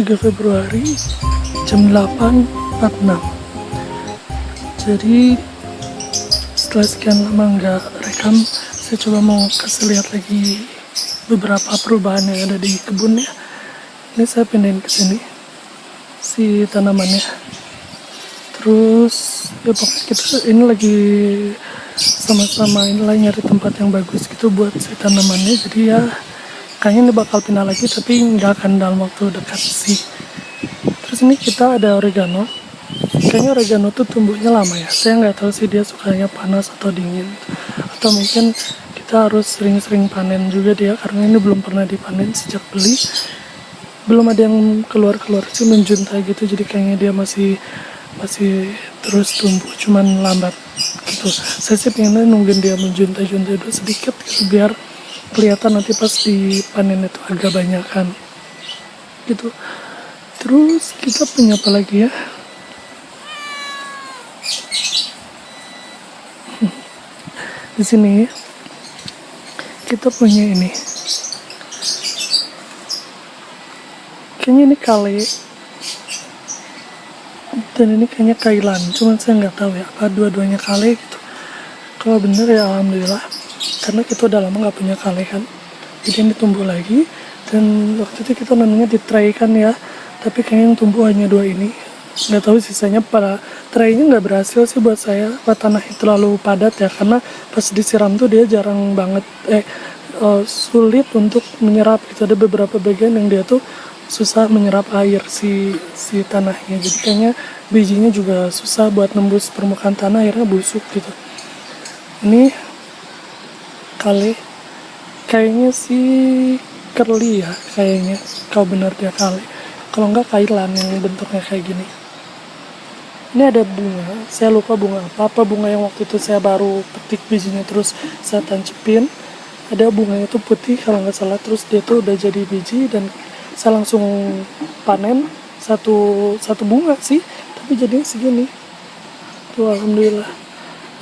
3 Februari jam 8.46. Jadi setelah sekian lama nggak rekam, saya coba mau kasih lihat lagi beberapa perubahan yang ada di kebun ya. Ini saya pindahin ke sini si tanamannya. Terus ya pokoknya kita ini lagi sama-sama inilah nyari tempat yang bagus gitu buat si tanamannya. Jadi ya kayaknya ini bakal pindah lagi, tapi nggak akan dalam waktu dekat sih. Terus ini kita ada oregano. Kayaknya oregano tuh tumbuhnya lama ya. Saya nggak tahu sih dia sukanya panas atau dingin. Atau mungkin kita harus sering-sering panen juga dia, karena ini belum pernah dipanen sejak beli. Belum ada yang keluar-keluar sih menjuntai gitu. Jadi kayaknya dia masih terus tumbuh, cuman lambat gitu. Saya sih pengennya nungguin dia menjuntai-juntai dulu sedikit gitu, biar kelihatan nanti pas dipanen itu agak banyakan gitu. Terus kita punya apa lagi ya? Di sini kita punya ini. Kayaknya ini kale. Dan ini kayaknya kailan, cuman saya nggak tahu ya apa dua-duanya kale gitu. Kalau bener ya alhamdulillah, karena kita udah lama nggak punya kale kan. Jadi ini tumbuh lagi, dan waktu itu kita nanamnya di tray kan ya, tapi kayaknya yang tumbuh hanya 2 ini. Nggak tahu sisanya, pada traynya nggak berhasil sih buat saya. Tanahnya terlalu padat ya, karena pas disiram tuh dia jarang banget sulit untuk menyerap gitu. Ada beberapa bagian yang dia tuh susah menyerap air si tanahnya, jadi kayaknya bijinya juga susah buat nembus permukaan tanah, akhirnya busuk gitu. Ini kale, kayaknya sih curly ya, kayaknya kalau benar dia kale. Kalau enggak kailan yang bentuknya kayak gini. Ini ada bunga, saya lupa bunga apa bunga yang waktu itu saya baru petik bijinya terus saya tancepin. Ada bunganya tuh putih kalau nggak salah, terus dia tuh udah jadi biji dan saya langsung panen satu bunga sih, tapi jadinya segini tuh alhamdulillah.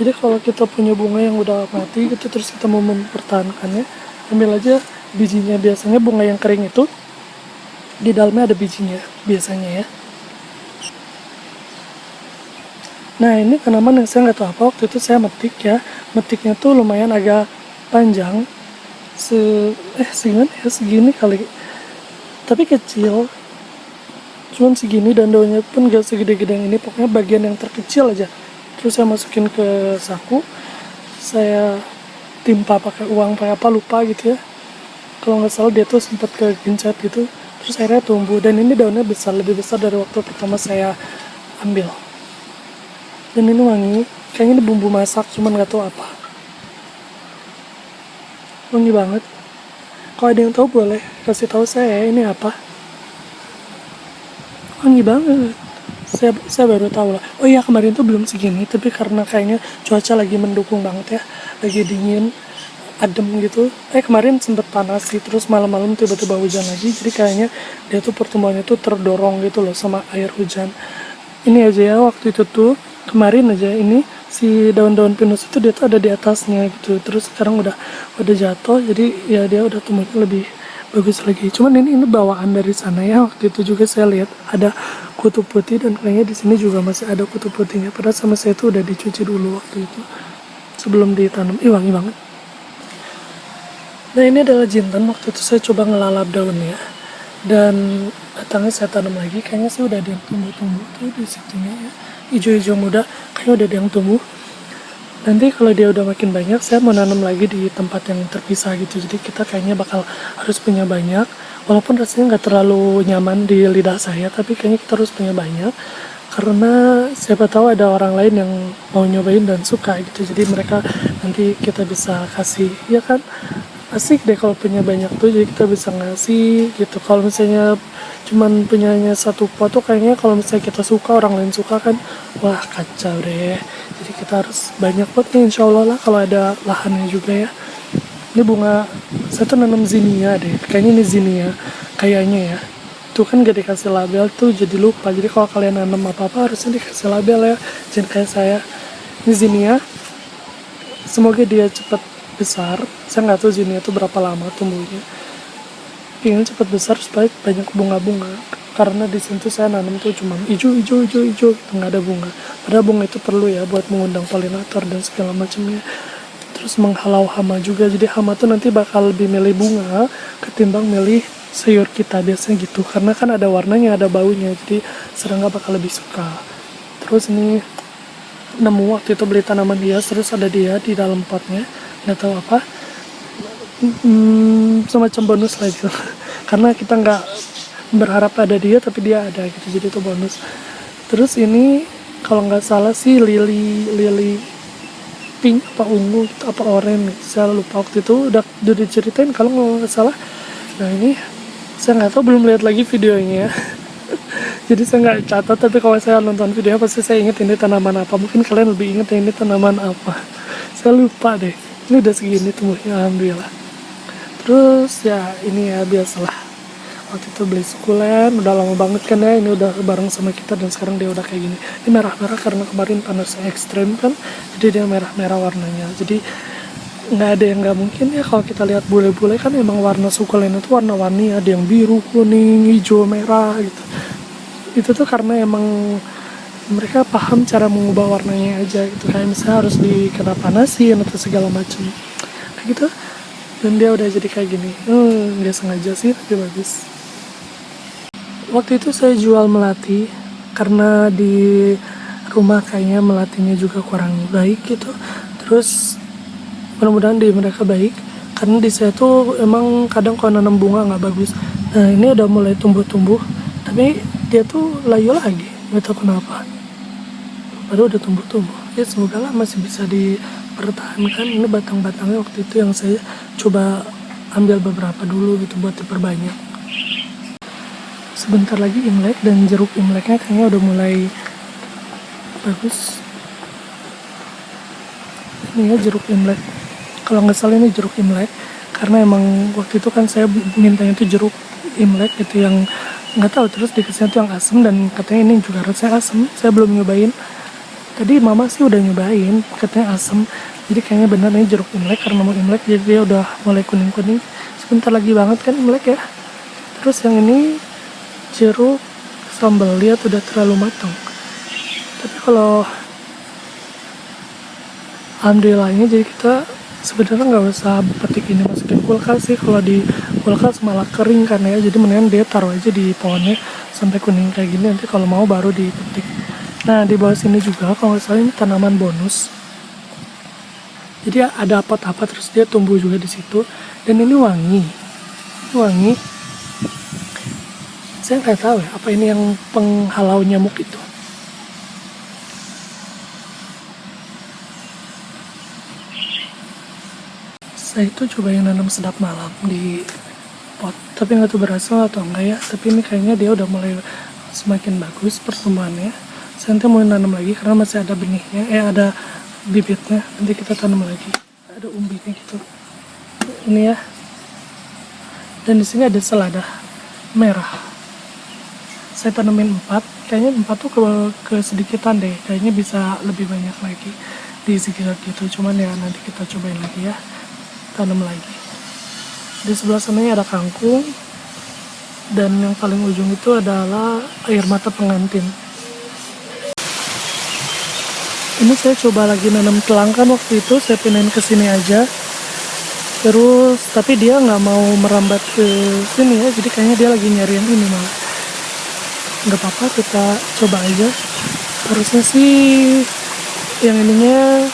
Jadi kalau kita punya bunga yang udah mati gitu, terus kita mau mempertahankannya, ambil aja bijinya. Biasanya bunga yang kering itu di dalamnya ada bijinya biasanya ya. Nah ini tanaman yang saya nggak tahu apa, waktu itu saya metik ya, metiknya tuh lumayan agak panjang, segini kali, tapi kecil, cuman segini, dan daunnya pun gak segede-gede yang ini, pokoknya bagian yang terkecil aja. Terus saya masukin ke saku, saya timpa pakai uang pakai apa lupa gitu ya, kalau nggak salah dia tuh sempat kegencet gitu, terus akhirnya tumbuh. Dan ini daunnya besar, lebih besar dari waktu pertama saya ambil. Dan ini wangi, kayaknya ini bumbu masak, cuman nggak tahu apa. Wangi banget. Kalau ada yang tahu boleh kasih tahu saya ini apa. Wangi banget. Saya baru tahu lah. Oh iya, kemarin tuh belum segini, tapi karena kayaknya cuaca lagi mendukung banget ya, lagi dingin, adem gitu. Kemarin sempet panas sih, terus malam-malam tiba-tiba hujan lagi. Jadi kayaknya dia tuh pertumbuhannya tuh terdorong gitu loh sama air hujan. Ini aja ya, waktu itu tuh kemarin aja ini si daun-daun pinus itu dia tuh ada di atasnya gitu, terus sekarang udah jatuh, jadi ya dia udah tumbuhnya lebih bagus lagi. Cuman ini bawaan dari sana ya, waktu itu juga saya lihat ada kutu putih, dan kayaknya di sini juga masih ada kutu putihnya, padahal sama saya itu udah dicuci dulu waktu itu sebelum ditanam. Wangi banget. Nah ini adalah jinten, waktu itu saya coba ngelalap daunnya dan batangnya saya tanam lagi. Kayaknya sih udah ada yang tumbuh tuh di situnya ya, hijau-hijau muda, kayaknya udah ada yang tumbuh. Nanti kalau dia udah makin banyak, saya mau nanam lagi di tempat yang terpisah gitu. Jadi kita kayaknya bakal harus punya banyak, walaupun rasanya nggak terlalu nyaman di lidah saya, tapi kayaknya kita harus punya banyak, karena siapa tahu ada orang lain yang mau nyobain dan suka gitu. Jadi mereka nanti kita bisa kasih, ya kan? Asik deh kalau punya banyak tuh, jadi kita bisa ngasih gitu. Kalau misalnya cuman punyanya satu pot tuh kayaknya kalau misalnya kita suka, orang lain suka kan, wah kacau deh. Jadi kita harus banyak potnya insya Allah lah, kalau ada lahannya juga ya. Ini bunga, saya tuh nanam zinnia deh, kayaknya ini zinnia, kayaknya ya. Tuh kan gak dikasih label tuh jadi lupa. Jadi kalau kalian nanam apa-apa harusnya dikasih label ya, jangan kayak saya. Ini zinnia, semoga dia cepat besar. Saya nggak tahu zinnia itu berapa lama tumbuhnya, pengen cepat besar supaya banyak bunga-bunga. karena di sini tuh saya nanam tuh cuma hijau gitu, nggak ada bunga. Padahal bunga itu perlu ya buat mengundang polinator dan segala macamnya, terus menghalau hama juga. Jadi hama tuh nanti bakal lebih milih bunga ketimbang milih sayur kita biasanya gitu, karena kan ada warnanya, ada baunya, jadi serangga bakal lebih suka. Terus ini nemu waktu itu beli tanaman hias, terus ada dia di dalam potnya, nggak tahu apa, semacam bonus lah gitu. Karena kita nggak berharap ada dia, tapi dia ada gitu, jadi itu bonus. Terus ini kalau nggak salah sih lili pink apa ungu gitu, apa oranye, saya lupa. Waktu itu udah diceritain kalau nggak salah. Nah ini saya nggak tahu, belum lihat lagi videonya ya. Jadi saya nggak catat, tapi kalau saya nonton videonya pasti saya inget ini tanaman apa. Mungkin kalian lebih inget ini tanaman apa. Saya lupa deh. Ini udah segini tumbuhnya, alhamdulillah. Terus ya ini ya biasalah, waktu itu beli sukulen, udah lama banget kan ya, ini udah bareng sama kita, dan sekarang dia udah kayak gini. Ini merah-merah karena kemarin panasnya ekstrem kan, jadi dia merah-merah warnanya. Jadi nggak ada yang nggak mungkin ya kalau kita lihat bule-bule kan emang warna sukulen itu warna-warni, ada yang biru, kuning, hijau, merah gitu. Itu tuh karena emang mereka paham cara mengubah warnanya aja gitu, kayak misalnya harus dikena panasin atau segala macam kayak gitu. Dan dia udah jadi kayak gini, nggak sengaja sih tapi bagus. Waktu itu saya jual melati karena di rumah kayaknya melatinya juga kurang baik gitu. Terus mudah-mudahan di mereka baik, karena di saya tuh emang kadang kalau nanam bunga nggak bagus. Nah ini udah mulai tumbuh-tumbuh, tapi dia tuh layu lagi, nggak tahu kenapa. Baru udah tumbuh-tumbuh. Ya semoga lah masih bisa dipertahankan. Ini batang-batangnya waktu itu yang saya coba ambil beberapa dulu gitu buat diperbanyak. Sebentar lagi Imlek, dan jeruk Imleknya kayaknya udah mulai bagus. Ini ya jeruk Imlek. Kalau nggak salah ini jeruk Imlek, karena emang waktu itu kan saya mintanya itu jeruk Imlek gitu yang nggak tahu, terus dikasihnya tuh yang asem, dan katanya ini juga rasanya asem. Saya belum nyobain. Tadi mama sih udah nyobain, katanya asem. Jadi kayaknya bener nih jeruk Imlek, karena mau Imlek jadi dia udah mulai kuning-kuning. Sebentar lagi banget kan Imlek ya. Terus yang ini jeruk sambal, lihat udah terlalu matang. Tapi kalau alhamdulillahnya, jadi kita sebenarnya nggak usah petik ini masukin kulkas sih. Kalau di kulkas malah kering kan ya, jadi mendingan dia taruh aja di pohonnya sampai kuning kayak gini, nanti kalau mau baru dipetik. Nah di bawah sini juga kalau nggak salah ini tanaman bonus, jadi ada apa-apa terus dia tumbuh juga di situ, dan ini wangi. Saya nggak tahu ya apa ini yang penghalau nyamuk itu. Saya itu cobain nanam sedap malam di pot, tapi nggak tahu berhasil atau enggak ya. Tapi ini kayaknya dia udah mulai semakin bagus pertumbuhannya. Saya nanti mau nanam lagi karena masih ada benihnya, ada bibitnya, nanti kita tanam lagi. Ada umbinya gitu. Ini ya. Dan di sini ada selada merah. Saya tanemin 4, kayaknya 4 tuh ke sedikitan deh, kayaknya bisa lebih banyak lagi di sekitar gitu. Cuman ya nanti kita cobain lagi ya, tanam lagi. Di sebelah sananya ada kangkung, dan yang paling ujung itu adalah air mata pengantin. Ini saya coba lagi nanam telang, kan waktu itu saya pindahin ke sini aja. Terus tapi dia nggak mau merambat ke sini ya, jadi kayaknya dia lagi nyari yang ini malah. Nggak apa-apa, kita coba aja. Harusnya sih yang ininya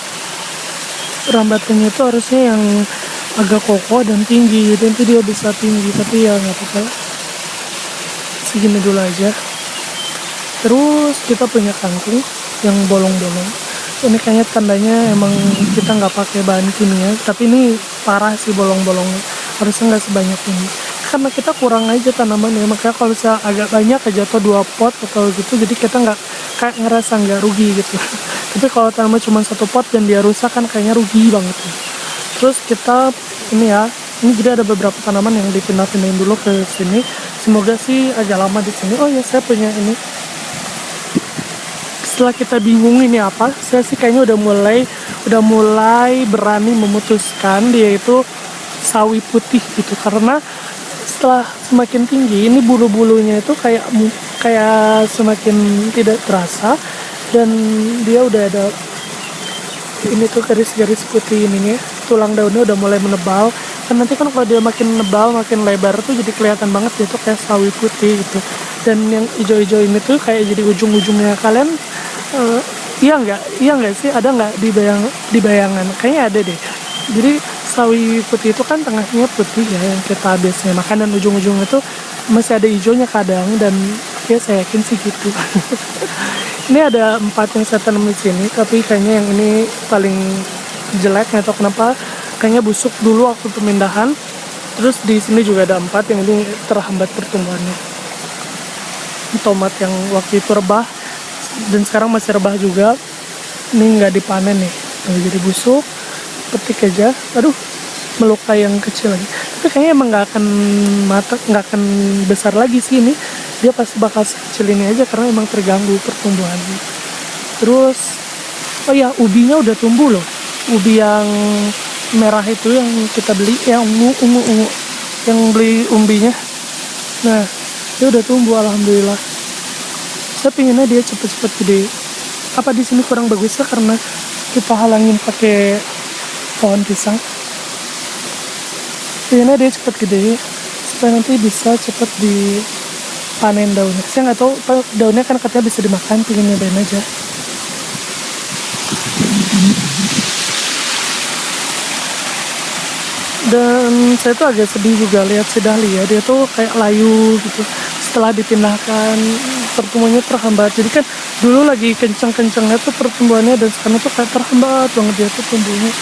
rambatannya itu harusnya yang agak kokoh dan tinggi, jadi nanti dia bisa tinggi, tapi ya nggak apa-apa lah. Segini dulu aja. Terus kita punya kangkung yang bolong-bolong. Ini kayaknya tandanya emang kita nggak pakai bahan kimia, tapi ini parah sih bolong-bolongnya. Harusnya nggak sebanyak ini, karena kita kurang aja tanamannya. Makanya kalau bisa agak banyak aja atau 2 pot atau gitu, jadi kita nggak kayak ngerasa nggak rugi gitu. Tapi kalau tanaman cuma 1 pot dan dia rusak kan kayaknya rugi banget. Terus kita ini ya, ini jadi ada beberapa tanaman yang dipindah-pindahin dulu ke sini. Semoga sih agak lama di sini. Oh ya, saya punya ini. Setelah kita bingung ini apa, saya sih kayaknya udah mulai berani memutuskan dia itu sawi putih gitu, karena setelah semakin tinggi ini bulu-bulunya itu kayak semakin tidak terasa, dan dia udah ada ini tuh garis-garis putih ininya, tulang daunnya udah mulai menebal. Dan nanti kan kalau dia makin menebal makin lebar tuh jadi kelihatan banget dia tuh kayak sawi putih gitu. Dan yang hijau-hijau ini tuh kayak jadi ujung-ujungnya. Kalian iya nggak sih, ada nggak di bayangan? Kayaknya ada deh. Jadi sawi putih itu kan tengahnya putih ya yang kita biasanya makan, dan ujung-ujungnya tuh masih ada hijaunya kadang, dan ya saya yakin sih gitu. Ini ada 4 yang saya tanam di sini, tapi kayaknya yang ini paling jelek, nggak tahu kenapa. Kayaknya busuk dulu waktu pemindahan. Terus di sini juga ada 4 yang ini terhambat pertumbuhannya. Tomat yang waktu itu rebah dan sekarang masih rebah juga, ini nggak dipanen nih, jadi busuk. Petik aja, aduh, melukai yang kecil lagi. Tapi kayaknya emang nggak akan nggak akan besar lagi sih ini. Dia pasti bakal sekecil ini aja karena emang terganggu pertumbuhannya. Terus, oh ya, ubinya udah tumbuh loh. Ubi yang merah itu yang kita beli, yang ungu, yang beli umbinya. Nah, dia udah tumbuh, alhamdulillah. Saya pinginnya dia cepet-cepet gede. Apa di sini kurang bagus ya karena kita halangin pakai pohon pisang. Pinginnya dia cepet gede supaya nanti bisa cepet dipanen daunnya. Saya nggak tahu, daunnya kan katanya bisa dimakan, pengen nyobain aja. Dan saya tuh agak sedih juga lihat si dahlia, dia tuh kayak layu gitu setelah dipindahkan, pertumbuhannya terhambat. Jadi kan dulu lagi kenceng-kencengnya tuh pertumbuhannya, dan sekarang tuh kayak terhambat banget, dia tuh tumbuhnya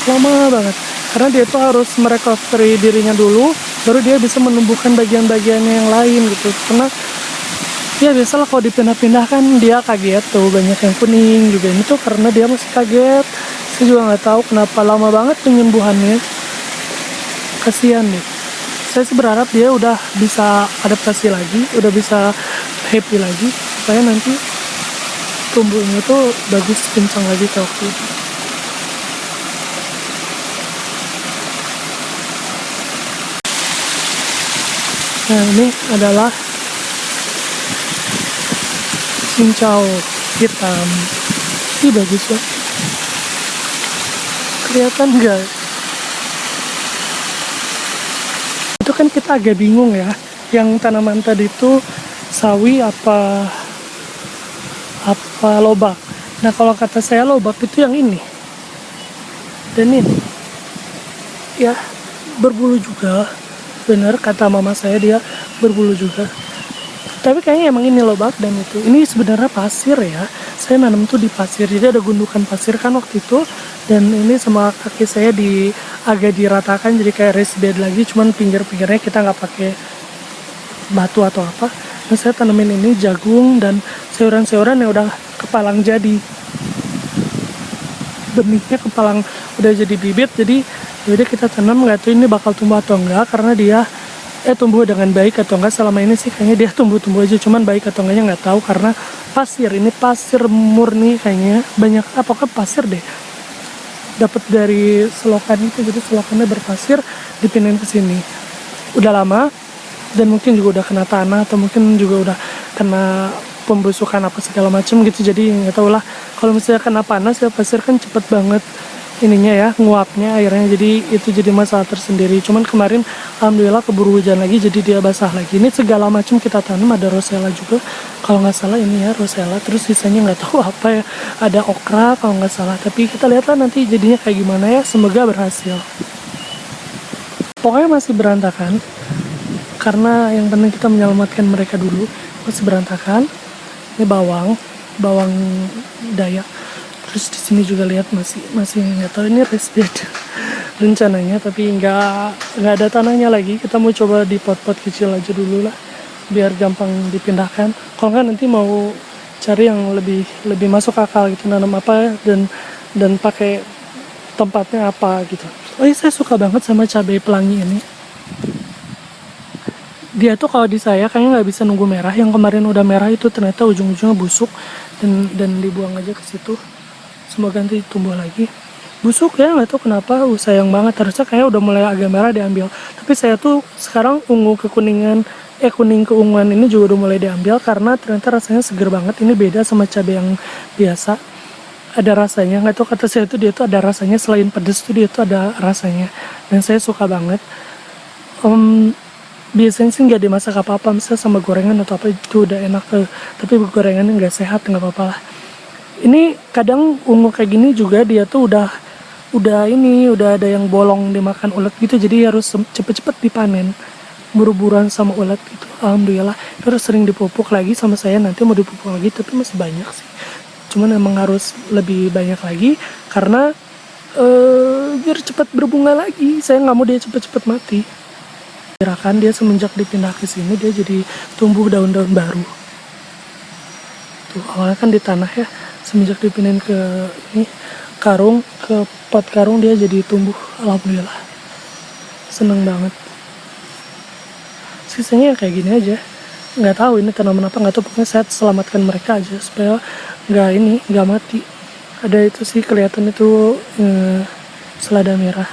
lama banget karena dia tuh harus merecovery dirinya dulu baru dia bisa menumbuhkan bagian-bagiannya yang lain gitu. Karena ya biasalah kalau dipindah-pindah kan dia kaget tuh, banyak yang kuning juga. Ini tuh karena dia masih kaget. Saya juga nggak tahu kenapa lama banget penyembuhannya, kasihan deh. Saya sih berharap dia udah bisa adaptasi lagi, udah bisa happy lagi supaya nanti tumbuhnya tuh bagus, kencang lagi kayak waktu itu. Nah, ini adalah cincau hitam. Ini bagus ya. Kelihatan nggak? Itu kan kita agak bingung ya. Yang tanaman tadi itu sawi apa lobak. Nah, kalau kata saya lobak itu yang ini. Dan ini. Ya, berbulu juga. Bener kata mama saya, dia berbulu juga. Tapi kayaknya emang ini lobak. Dan itu ini sebenarnya pasir ya, saya nanam tuh di pasir, jadi ada gundukan pasir kan waktu itu. Dan ini sama kaki saya agak diratakan jadi kayak raised bed lagi, cuman pinggir-pinggirnya kita nggak pakai batu atau apa. Nah, saya tanamin ini jagung dan sayuran-sayuran yang udah kepalang jadi, benihnya kepalang udah jadi bibit. Jadi kita tanam, nggak tahu ini bakal tumbuh atau enggak, karena dia tumbuh dengan baik atau enggak. Selama ini sih kayaknya dia tumbuh aja, cuman baik atau enggaknya nggak tahu karena pasir, ini pasir murni kayaknya, banyak apakah pasir deh, dapat dari selokan itu, jadi selokannya berpasir, dipindahin ke sini. Udah lama dan mungkin juga udah kena tanah atau mungkin juga udah kena pembusukan apa segala macam gitu. Jadi nggak tahu lah, kalau misalnya kena panas ya pasir kan cepet banget ininya ya, nguapnya airnya, jadi itu jadi masalah tersendiri. Cuman kemarin alhamdulillah keburu hujan lagi, jadi dia basah lagi. Ini segala macam kita tanam, ada rosella juga kalau nggak salah, ini ya rosella. Terus sisanya nggak tahu apa ya, ada okra kalau nggak salah. Tapi kita lihatlah nanti jadinya kayak gimana ya, semoga berhasil. Pokoknya masih berantakan karena yang penting kita menyelamatkan mereka dulu. Masih berantakan. Ini bawang Dayak. Terus di sini juga lihat masih nggak tahu, ini raised bed rencananya, tapi nggak ada tanahnya lagi. Kita mau coba di pot-pot kecil aja dulu lah, biar gampang dipindahkan. Kalau nggak nanti mau cari yang lebih masuk akal gitu, nanam apa dan pakai tempatnya apa gitu. Oh iya, saya suka banget sama cabai pelangi ini. Dia tuh kalau di saya kayaknya nggak bisa nunggu merah. Yang kemarin udah merah itu ternyata ujung-ujungnya busuk dan dibuang aja ke situ. Semoga nanti tumbuh lagi. busuk ya, nggak tahu kenapa. Sayang banget, harusnya kayaknya udah mulai agak merah diambil. Tapi saya tuh sekarang ungu kekuningan, kuning keunguan ini juga udah mulai diambil karena ternyata rasanya seger banget. Ini beda sama cabai yang biasa, ada rasanya. Nggak tahu, kata saya tuh dia tuh ada rasanya, selain pedes tuh dia tuh ada rasanya, dan saya suka banget. Biasanya sih nggak dimasak apa-apa, misalnya sama gorengan atau apa itu udah enak tuh. Tapi gorengannya nggak sehat, nggak apa-apa lah. Ini kadang ungu kayak gini juga dia tuh udah ada yang bolong dimakan ulat gitu, jadi harus cepet-cepet dipanen, buru-buruan sama ulat gitu. Alhamdulillah terus sering dipupuk lagi sama saya, nanti mau dipupuk lagi tapi masih banyak sih, cuman emang harus lebih banyak lagi karena biar cepat berbunga lagi. Saya nggak mau dia cepet-cepet mati. Kirakan dia semenjak dipindah ke sini dia jadi tumbuh daun-daun baru. Tuh awalnya kan di tanah ya, semenjak dipindahin ke ini karung, ke pot karung, dia jadi tumbuh. Alhamdulillah, seneng banget. Sisanya kayak gini aja, nggak tahu ini tanaman apa, nggak tahu, pokoknya saya selamatkan mereka aja supaya nggak mati. Ada itu sih kelihatan itu selada merah.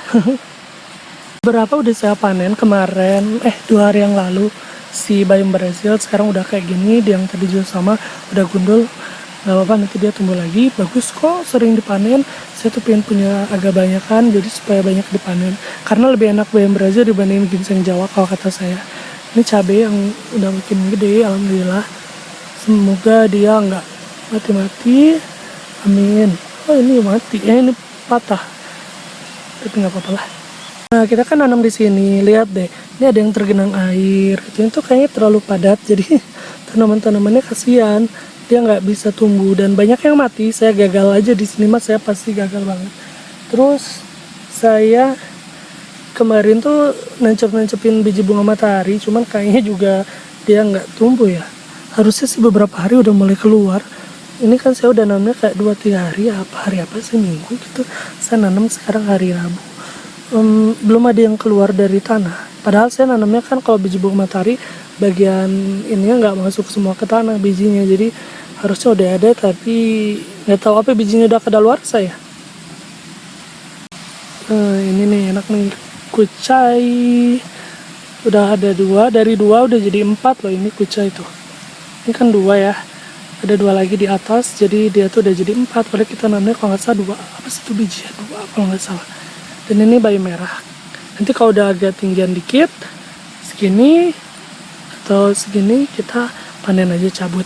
Berapa udah saya panen kemarin, 2 hari yang lalu si bayam Brazil. Sekarang udah kayak gini, dia yang tadi juga sama udah gundul. Gak apa-apa, nanti dia tumbuh lagi, bagus kok, sering dipanen. Saya tuh pengen punya agak banyak kan, jadi supaya banyak dipanen, karena lebih enak bayam Brazil dibanding ginseng Jawa kalau kata saya. Ini cabai yang udah makin gede, alhamdulillah. Semoga dia nggak mati-mati, amin. Oh ini mati, ini patah, tapi nggak apa-apa lah. Nah kita kan nanam di sini, lihat deh, ini ada yang tergenang air, itu kayaknya terlalu padat, jadi tanaman-tanamannya kasihan, dia nggak bisa tumbuh dan banyak yang mati. Saya gagal aja di sini mas, saya pasti gagal banget. Terus saya kemarin tuh nancepin biji bunga matahari, cuman kayaknya juga dia nggak tumbuh ya. Harusnya sih beberapa hari udah mulai keluar. Ini kan saya udah nanamnya kayak 2-3 hari, hari apa sih, minggu gitu. Saya nanam sekarang hari Rabu. Belum ada yang keluar dari tanah. Padahal saya nanamnya kan kalau biji bunga matahari bagian ininya nggak masuk semua ke tanah bijinya, jadi harusnya udah ada, tapi nggak tahu apa bijinya udah kadaluarsa ya. Ini nih enak nih, kucai. Udah ada 2, dari 2 udah jadi 4 loh ini kucai tuh. Ini kan 2 ya, ada 2 lagi di atas, jadi dia tuh udah jadi 4. Padahal kita nanamnya kalau nggak salah 2, apa sih itu biji ya, 2 kalau nggak salah. Dan ini bayi merah. Nanti kalau udah agak tinggian dikit, segini atau segini, kita panen aja, cabut.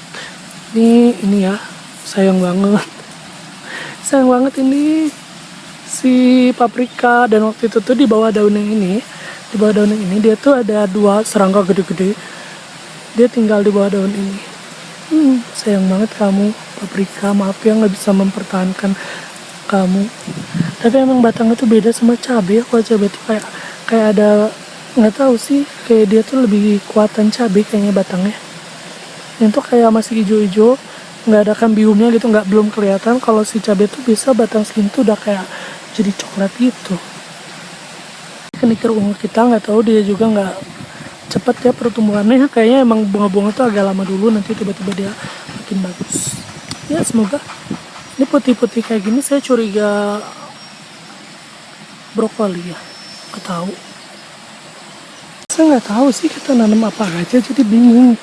Ini ya, sayang banget. Sayang banget ini si paprika. Dan waktu itu tuh di bawah daun yang ini, dia tuh ada 2 serangga gede-gede. Dia tinggal di bawah daun ini. Sayang banget kamu paprika, maaf ya nggak bisa mempertahankan kamu. Tapi emang batangnya tuh beda sama cabai. Kalau cabai tuh kayak ada, nggak tahu sih, kayak dia tuh lebih kuatan cabai kayaknya batangnya. Yang tuh kayak masih hijau-hijau, nggak ada kambiumnya gitu, belum kelihatan. Kalau si cabai tuh bisa batang segini tuh udah kayak jadi coklat gitu. Kenikir ungu kita nggak tahu, dia juga nggak cepet ya pertumbuhannya. Kayaknya emang bunga-bunga tuh agak lama dulu, nanti tiba-tiba dia makin bagus. Ya semoga. Ini putih-putih kayak gini saya curiga brokoli ya, nggak tahu. Saya nggak tahu sih kita nanam apa aja, jadi bingung.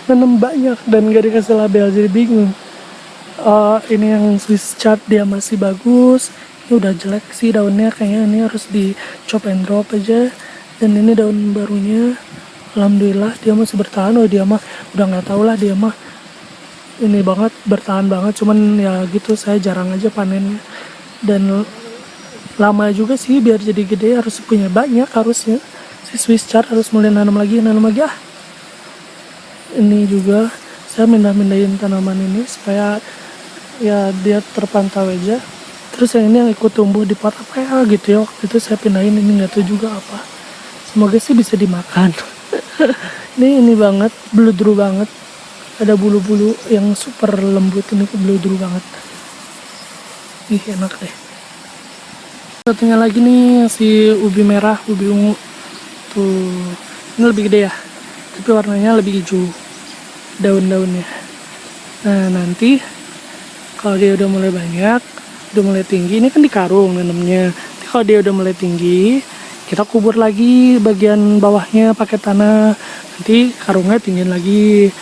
Nanam banyak dan gak dikasih label, jadi bingung. Ini yang Swiss chard dia masih bagus. Ini udah jelek sih daunnya, kayaknya ini harus di chop and drop aja. Dan ini daun barunya, alhamdulillah dia masih bertahan. Dia mah udah nggak tahu lah, dia mah ini banget, bertahan banget. Cuman ya gitu, saya jarang aja panennya. Dan lama juga sih biar jadi gede, harus punya banyak harusnya. Si Swiss chard harus mulai nanam lagi. Ini juga saya mindahin tanaman ini supaya ya dia terpantau aja. Terus yang ini yang ikut tumbuh di pot apa ya gitu ya, waktu itu saya pindahin, ini nggak tahu juga apa. Semoga sih bisa dimakan. ini banget, bludru banget. Ada bulu-bulu yang super lembut, ini bludru banget. Ih enak deh. Satunya lagi nih si ubi merah, ubi ungu. Tuh, ini lebih gede ya, tapi warnanya lebih hijau daun-daunnya. Nah nanti kalau dia udah mulai banyak, udah mulai tinggi, ini kan di karung nanamnya. Nanti kalau dia udah mulai tinggi, kita kubur lagi bagian bawahnya pakai tanah. Nanti karungnya tinggiin lagi,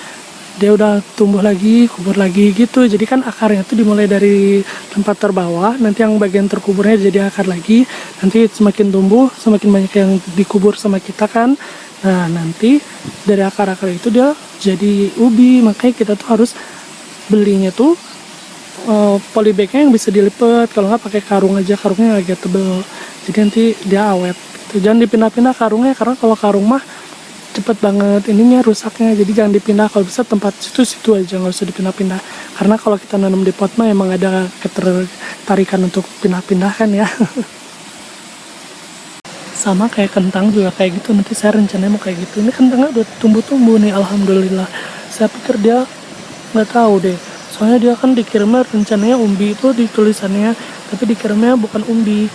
dia udah tumbuh lagi, kubur lagi gitu. Jadi kan akarnya tuh dimulai dari tempat terbawah, nanti yang bagian terkuburnya jadi akar lagi. Nanti semakin tumbuh, semakin banyak yang dikubur sama kita kan. Nah nanti dari akar-akar itu dia jadi ubi. Makanya kita tuh harus belinya tuh polybagnya yang bisa dilipat. Kalau nggak pakai karung aja, karungnya agak tebel. Jadi nanti dia awet. Gitu. Jangan dipindah-pindah karungnya, karena kalau karung mah cepet banget ininya rusaknya. Jadi jangan dipindah, kalau bisa tempat situ aja, nggak usah dipindah-pindah. Karena kalau kita nanam di pot mah emang ada ketertarikan untuk pindah-pindah kan ya. Sama kayak kentang juga kayak gitu, nanti saya rencananya mau kayak gitu. Ini kentangnya udah tumbuh-tumbuh nih, alhamdulillah. Saya pikir dia nggak tahu deh, soalnya dia kan dikirimnya rencananya umbi itu di tulisannya, tapi dikirimnya bukan umbi,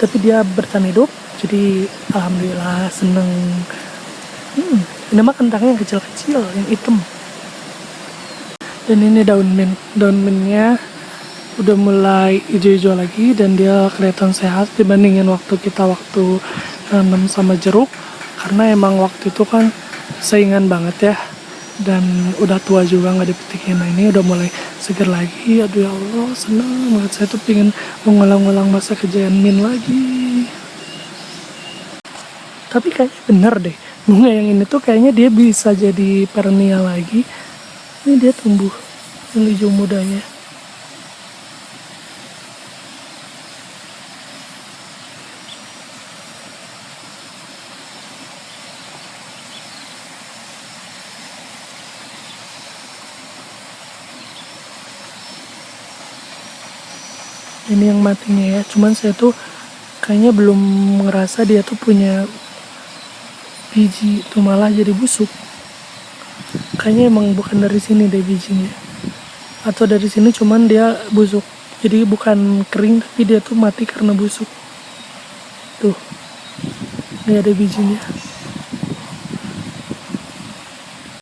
tapi dia bertahan hidup. Jadi alhamdulillah seneng. Ini mah kentangnya yang kecil-kecil, yang hitam. Dan ini daun mintnya udah mulai hijau-hijau lagi, dan dia kelihatan sehat dibandingin waktu nanam sama jeruk. Karena emang waktu itu kan saingan banget ya, dan udah tua juga nggak dipetikin. Nah ini udah mulai seger lagi. Aduh ya Allah, seneng banget. Saya tuh pengen mengulang-ulang masa kejayaan mint lagi. Tapi kayaknya bener deh, bunga yang ini tuh kayaknya dia bisa jadi perennial lagi. Ini dia tumbuh yang hijau mudanya. Ini yang matinya ya, cuman saya tuh kayaknya belum ngerasa dia tuh punya biji, tuh malah jadi busuk. Kayaknya emang bukan dari sini deh bijinya, atau dari sini cuman dia busuk. Jadi bukan kering, tapi dia tuh mati karena busuk. Tuh, ini ada bijinya.